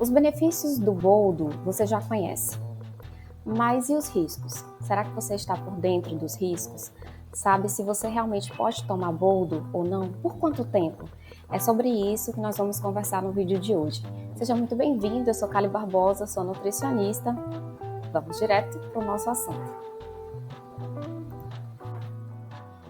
Os benefícios do boldo você já conhece, mas e os riscos? Será que você está por dentro dos riscos? Sabe se você realmente pode tomar boldo ou não? Por quanto tempo? É sobre isso que nós vamos conversar no vídeo de hoje. Seja muito bem-vindo, eu sou Kali Barbosa, sou nutricionista. Vamos direto para o nosso assunto.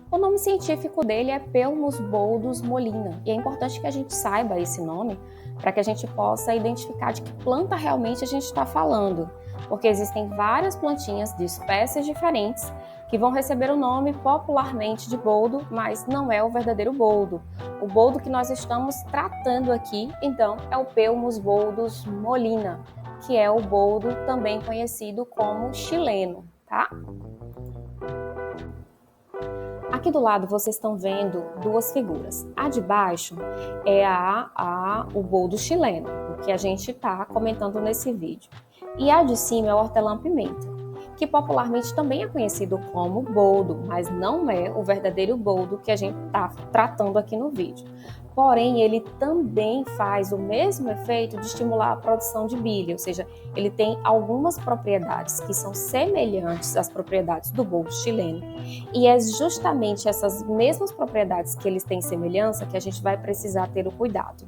O nome científico dele é Pelmus boldus molina, e é importante que a gente saiba esse nome para que a gente possa identificar de que planta realmente a gente está falando, porque existem várias plantinhas de espécies diferentes que vão receber o nome popularmente de boldo, mas não é o verdadeiro boldo. O boldo que nós estamos tratando aqui, então, é o Pelmus boldus molina, que é o boldo também conhecido como chileno, tá? Aqui do lado vocês estão vendo duas figuras. A de baixo é o boldo chileno, o que a gente está comentando nesse vídeo. E a de cima é o hortelã-pimenta, que popularmente também é conhecido como boldo, mas não é o verdadeiro boldo que a gente está tratando aqui no vídeo. Porém, ele também faz o mesmo efeito de estimular a produção de bile, ou seja, ele tem algumas propriedades que são semelhantes às propriedades do boldo chileno, e é justamente essas mesmas propriedades que eles têm semelhança que a gente vai precisar ter o cuidado.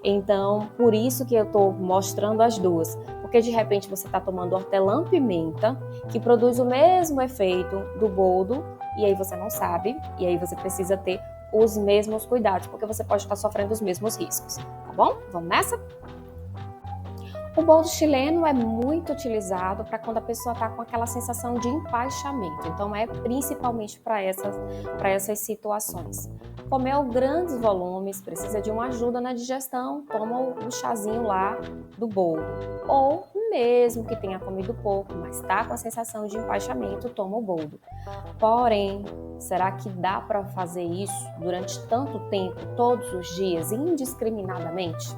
Então, por isso que eu estou mostrando as duas, porque de repente você está tomando hortelã-pimenta, que produz o mesmo efeito do boldo, e aí você não sabe, e aí você precisa ter os mesmos cuidados, porque você pode estar sofrendo os mesmos riscos, tá bom? Vamos nessa? O boldo chileno é muito utilizado para quando a pessoa está com aquela sensação de empaixamento, então é principalmente para essas situações. Comeu grandes volumes, precisa de uma ajuda na digestão, toma o chazinho lá do boldo. Ou mesmo que tenha comido pouco, mas está com a sensação de empaixamento, toma o boldo. Porém, será que dá para fazer isso durante tanto tempo, todos os dias, indiscriminadamente?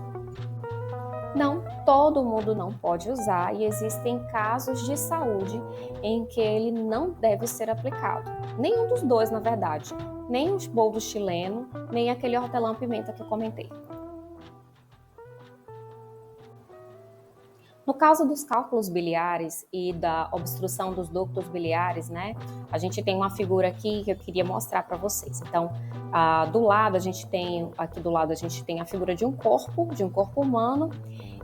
Não, todo mundo não pode usar e existem casos de saúde em que ele não deve ser aplicado. Nenhum dos dois, na verdade. Nem o boldo chileno, nem aquele hortelã-pimenta que eu comentei. No caso dos cálculos biliares e da obstrução dos ductos biliares, né, a gente tem uma figura aqui que eu queria mostrar para vocês. Então, do lado a gente tem a figura de um corpo humano,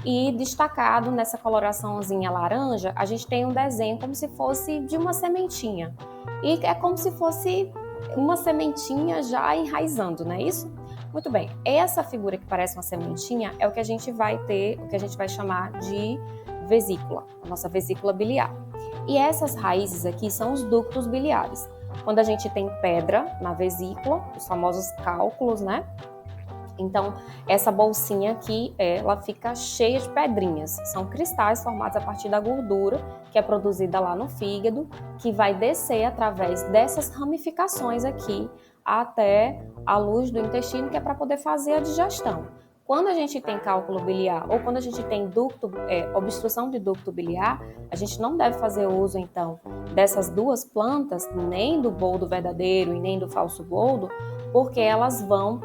e destacado nessa coloraçãozinha laranja, a gente tem um desenho como se fosse de uma sementinha. E é como se fosse uma sementinha já enraizando, não é isso? Muito bem, essa figura que parece uma sementinha é o que a gente vai ter, o que a gente vai chamar de vesícula, a nossa vesícula biliar. E essas raízes aqui são os ductos biliares. Quando a gente tem pedra na vesícula, os famosos cálculos, né? Então, essa bolsinha aqui, ela fica cheia de pedrinhas. São cristais formados a partir da gordura, que é produzida lá no fígado, que vai descer através dessas ramificações aqui até a luz do intestino, que é para poder fazer a digestão. Quando a gente tem cálculo biliar ou quando a gente tem obstrução de ducto biliar, a gente não deve fazer uso, então, dessas duas plantas, nem do boldo verdadeiro e nem do falso boldo, porque elas vão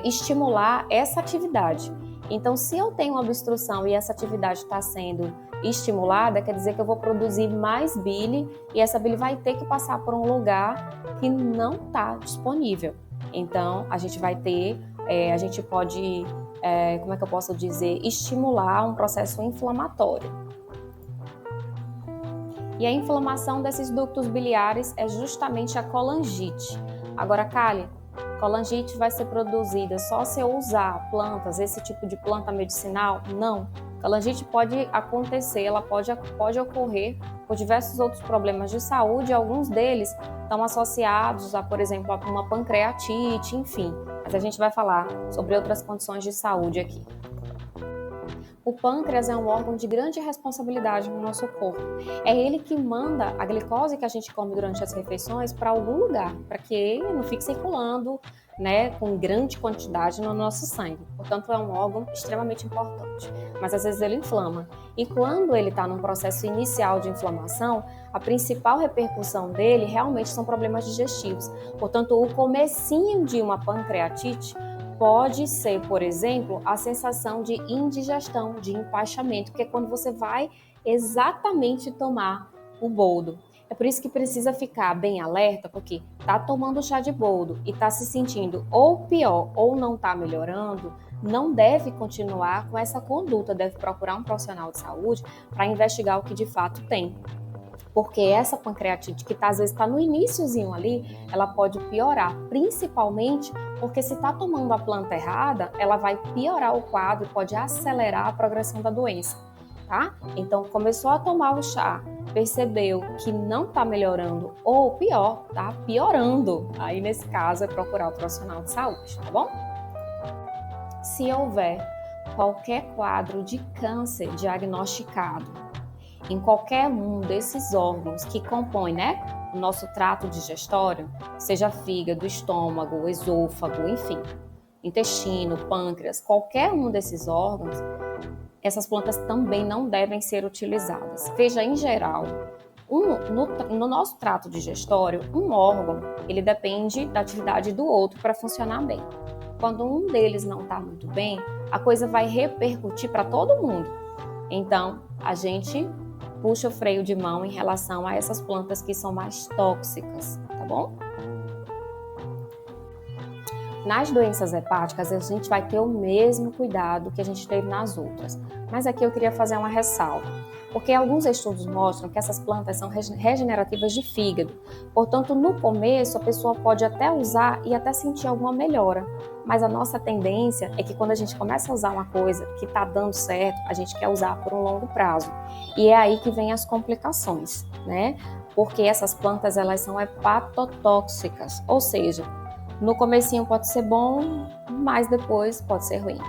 estimular essa atividade. Então, se eu tenho uma obstrução e essa atividade está sendo estimulada, quer dizer que eu vou produzir mais bile e essa bile vai ter que passar por um lugar que não está disponível. Então, a gente vai ter, a gente pode, como é que eu posso dizer, estimular um processo inflamatório. E a inflamação desses ductos biliares é justamente a colangite. Agora, Kali, colangite vai ser produzida só se eu usar plantas, esse tipo de planta medicinal? Não. Colangite pode acontecer, ela pode ocorrer por diversos outros problemas de saúde, e alguns deles estão associados a, por exemplo, a uma pancreatite, enfim. Mas a gente vai falar sobre outras condições de saúde aqui. O pâncreas é um órgão de grande responsabilidade no nosso corpo. É ele que manda a glicose que a gente come durante as refeições para algum lugar, para que ele não fique circulando, né, com grande quantidade no nosso sangue. Portanto, é um órgão extremamente importante. Mas às vezes ele inflama. E quando ele está num processo inicial de inflamação, a principal repercussão dele realmente são problemas digestivos. Portanto, o comecinho de uma pancreatite pode ser, por exemplo, a sensação de indigestão, de empachamento, que é quando você vai exatamente tomar o boldo. É por isso que precisa ficar bem alerta, porque tá tomando chá de boldo e tá se sentindo ou pior ou não tá melhorando, não deve continuar com essa conduta, deve procurar um profissional de saúde para investigar o que de fato tem. Porque essa pancreatite, que às vezes está no iniciozinho ali, ela pode piorar, principalmente porque se está tomando a planta errada, ela vai piorar o quadro e pode acelerar a progressão da doença, tá? Então, começou a tomar o chá, percebeu que não está melhorando, ou pior, tá piorando, aí nesse caso é procurar o profissional de saúde, tá bom? Se houver qualquer quadro de câncer diagnosticado em qualquer um desses órgãos que compõem, o nosso trato digestório, seja fígado, estômago, esôfago, enfim, intestino, pâncreas, qualquer um desses órgãos, essas plantas também não devem ser utilizadas. Veja, em geral, no nosso trato digestório, um órgão, ele depende da atividade do outro para funcionar bem. Quando um deles não está muito bem, a coisa vai repercutir para todo mundo. Então, a gente puxa o freio de mão em relação a essas plantas que são mais tóxicas, tá bom? Nas doenças hepáticas, a gente vai ter o mesmo cuidado que a gente teve nas outras. Mas aqui eu queria fazer uma ressalva, porque alguns estudos mostram que essas plantas são regenerativas de fígado. Portanto, no começo, a pessoa pode até usar e até sentir alguma melhora. Mas a nossa tendência é que quando a gente começa a usar uma coisa que está dando certo, a gente quer usar por um longo prazo. E é aí que vem as complicações, Porque essas plantas, elas são hepatotóxicas, ou seja, no comecinho pode ser bom, mas depois pode ser ruim.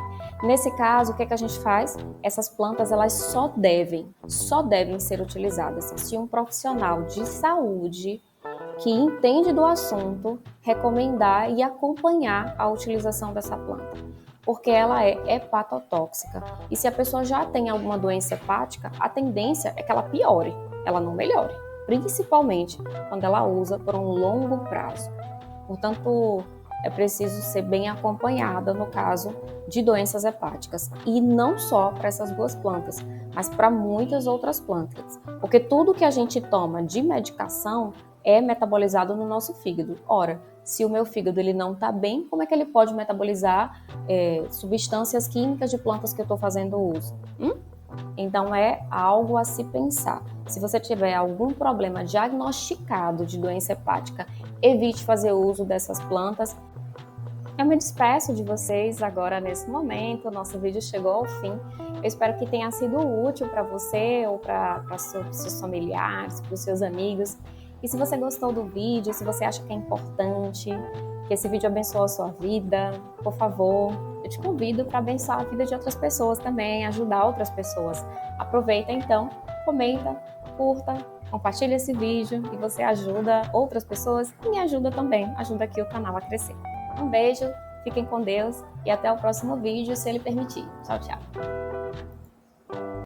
Nesse caso, o que a gente faz? Essas plantas, elas só devem ser utilizadas se um profissional de saúde que entende do assunto recomendar e acompanhar a utilização dessa planta, porque ela é hepatotóxica. E se a pessoa já tem alguma doença hepática, a tendência é que ela piore, ela não melhore, principalmente quando ela usa por um longo prazo. Portanto, é preciso ser bem acompanhada no caso de doenças hepáticas. E não só para essas duas plantas, mas para muitas outras plantas. Porque tudo que a gente toma de medicação é metabolizado no nosso fígado. Ora, se o meu fígado ele não está bem, como é que ele pode metabolizar substâncias químicas de plantas que eu estou fazendo uso? Então é algo a se pensar. Se você tiver algum problema diagnosticado de doença hepática, evite fazer uso dessas plantas. Eu me despeço de vocês agora nesse momento, o nosso vídeo chegou ao fim. Eu espero que tenha sido útil para você ou para seus familiares, para os seus amigos. E se você gostou do vídeo, se você acha que é importante, que esse vídeo abençoe a sua vida, por favor, eu te convido para abençoar a vida de outras pessoas também, ajudar outras pessoas. Aproveita então, comenta, curta, compartilha esse vídeo e você ajuda outras pessoas e me ajuda também, ajuda aqui o canal a crescer. Um beijo, fiquem com Deus e até o próximo vídeo, se Ele permitir. Tchau, tchau.